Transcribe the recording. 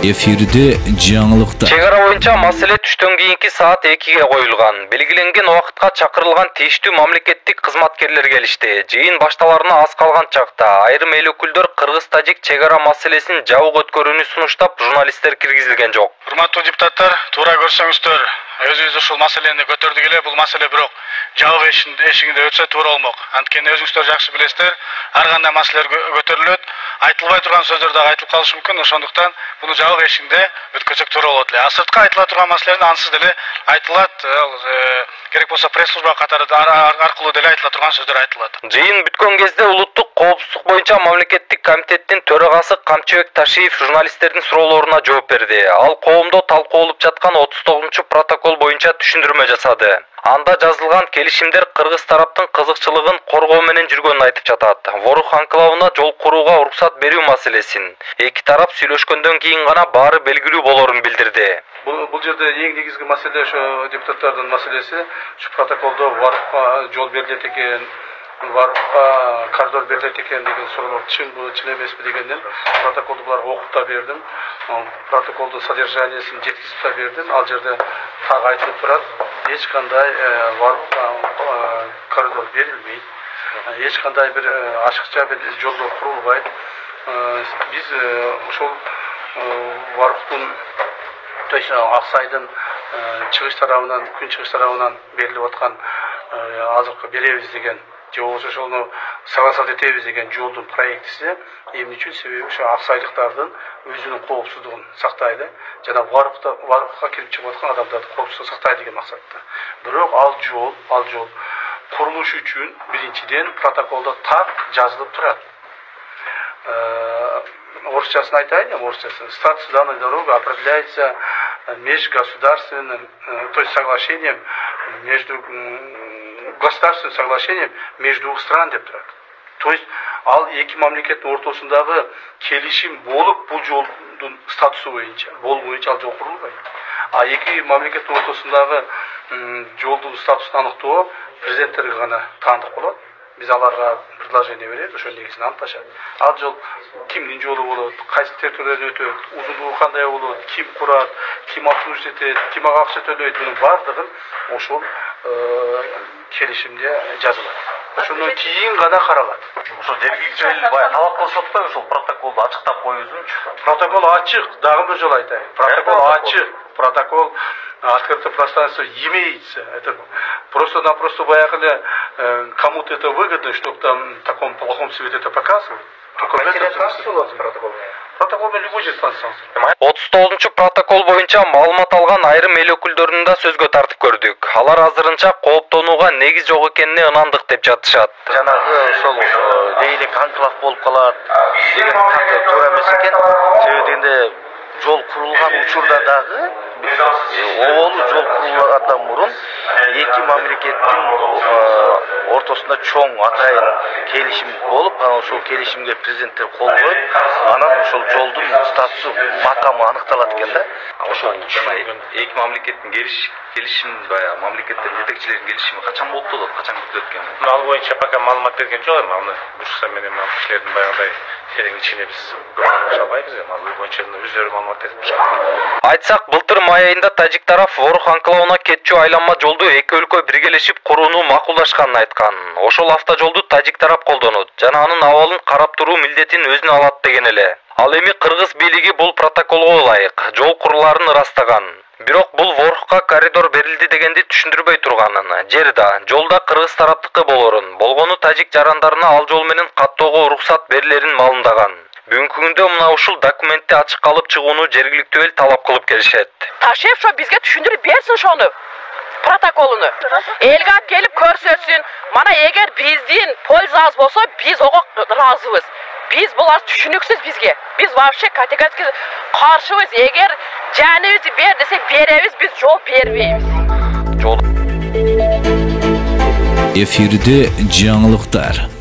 Эфирде жаңылыктар. Чегара боюнча маселе түштөн кийинки саат 2-ге коюлган. Белгиленген убакытка чакырылган тийиштүү мамлекеттик кызматкерлер келишти. Жыйын башталарына аз калган чакта айрым эл өкүлдөр кыргыз-тажик чегара маселесин жабык өткөрүүнү сунуштап, журналисттер киргизилген жок. Урматтуу депутаттар, туура көрсөңүздөр, өзүбүз ушул маселени көтөрдүк эле. Бул маселе бирок жабык эшигинде өтсө туура болмок. Анткени өзүңүздөр жакшы билесиздер, ар кандай маселелер көтөрүлөт, айтылбай турган сөздөр да айтылып калышы мүмкүн. Ошондуктан буну жабык эшигинде өткөрсөк туура болот эле. Сыртка айтыла турган маселелер ансыз деле айтылат, керек болсо пресс-служба катары аркылуу деле айтыла турган сөздөр айтылат. Жыйын бүткөн кезде улуттук коопсуздук боюнча мамлекеттик комитеттин төрагасы Камчыбек Ташиев журналисттердин суроолоруна жооп берди. Ал коомдо талкууланып жаткан 39-протокол боюнча түшүндүрмө жасады. Анда жазылган келишимдер кыргыз тараптын кызыкчылыгын коргоо менен жүргөнүн айтып жатат. Ворух анклавына жол курууга уруксат берүү маселесин эки тарап сүйлөшкөндөн кийин гана баары белгилүү болорун билдирди. Бул жерде эң негизги маселе ошо депутаттардын маселеси, ушу протоколдо Варукка жол берилет экен, Варукка коридор берилет экен деген суроолор чынбы, чын эмеспи дегенден протоколду буларга окуп да бердим. Протоколдун содержаниясын жеткизип да бердим. Ал жерде так айтылып турат, эч кандай Варукка коридор берилбейт. Эч кандай бир ачыкча бир жолдор курулбайт. Биз ошол Варуктун, то есть Аксайдын чыгыш тарабынан, күнчыгыш тарабынан берилип аткан азыркы беребиз деген, же болбосо ошону согласовать этебиз деген жолдун проектиси эмне үчүн? Себеби ошо аксайлыктардын өзүнүн коопсуздугун сактайды жана Варукка кирип чыгып аткан адамдардын коопсуздугун сактайды деген максатта. Бирок ал жол курулуш үчүн биринчиден протоколдо так жазылып турат. Орысчасын айтайын, орысчасын. Статус данной дороги определяется межгосударственным, то есть соглашением государственным соглашением между двух стран деп турат. То есть ал эки мамлекеттин ортосундагы келишим болуп, бул жолдун статусу боюнча, болбойнча ал жол курулбайт. А эки мамлекеттин ортосундагы жолдун статусун аныктоо президенттерге гана таандык болот. Биз аларга предложение беребиз, ошол негизинен аныкташат. Ал жол кимдин жолу болот, кайсы территориядан өтөт, узундугу кандай болот, ким курат, ким обслуживать этет, ким ага акча төлөйт, мунун баардыгын ошол келишимде жазылат. Ошондон кийин гана каралат. Ошо дергичел бая талап кылышып атпайбы ошол протоколду ачыктап коюусунчу? Протокол ачык, дагы бир жолу айтайын. Протокол ачык. Протокол открытое пространство имеется. Это просто-напросто баягы кому-то это выгодно, чтобы там в таком плохом свете это показывать. Протокол менен любой жер танысаңыз. 39-протокол боюнча маалымат алган айрым эл өкүлдөрүн да сөзгө тартып көрдүк. Алар азырынча кооптонууга негиз жок экенине ынандык деп жатышат. Жанагы ошол лейлек анклав болуп калат деген так туура эмес экен. Себеби дегенде жол курулган учурда дагы оболу жол курулгандан мурун эки мамлекеттин ортосунда чоң атайын келишим болуп, анан ошол келишимге президенттер кол коюп, анан ошол жолдун статусу, макамы аныкталат экен да. Ошол эки мамлекеттин келишим баягы мамлекеттердин жетекчилеринин келишими качан болуп болот, качан күтүлөт экен? Ал боюнча пока маалымат берген жок эми, аны буюрса менен кишилердин баягыдай терең ичине биз көбүрөөк албайбыз эми, ал боюнча өздөрү маалымат берип турушат. Айтсак, былтыр май айында тажик тараф Ворух анклавына кетчү айланма жолду эки өлкө биргелешип курууну макулдашканын айткан. Ошол автожолду тажик тарап колдонот жана анын абалын карап туруу милдетин өзүнө алат деген эле. Ал эми кыргыз бийлиги бул протоколго ылайык жол курулаарын ырастаган. Бирок бул Ворухка коридор берилди дегенди түшүндүрбөй турганын, жерда, жолда кыргыз тараптыкы болорун, болгону тажик жарандарына ал жол менен каттоого уруксат берилерин маалымдаган. Бүгүнкү күндө мына ушул документти ачыкка алып чыгууну жергиликтүү эл талап кылып келишет. Ташиев шо бизге түшүндүрүп берсин ошону. Протоколуну. Элге алып келип көрсөтсүн. Мана эгер биздин польза аз болсо, биз ого ыраазыбыз. Биз бул аз түшүнүксүз бизге. Биз вообще категорически каршыбыз. Эгер жаныбызды бер десе беребиз, биз жол бербейбиз. Эфирде жаңылыктар.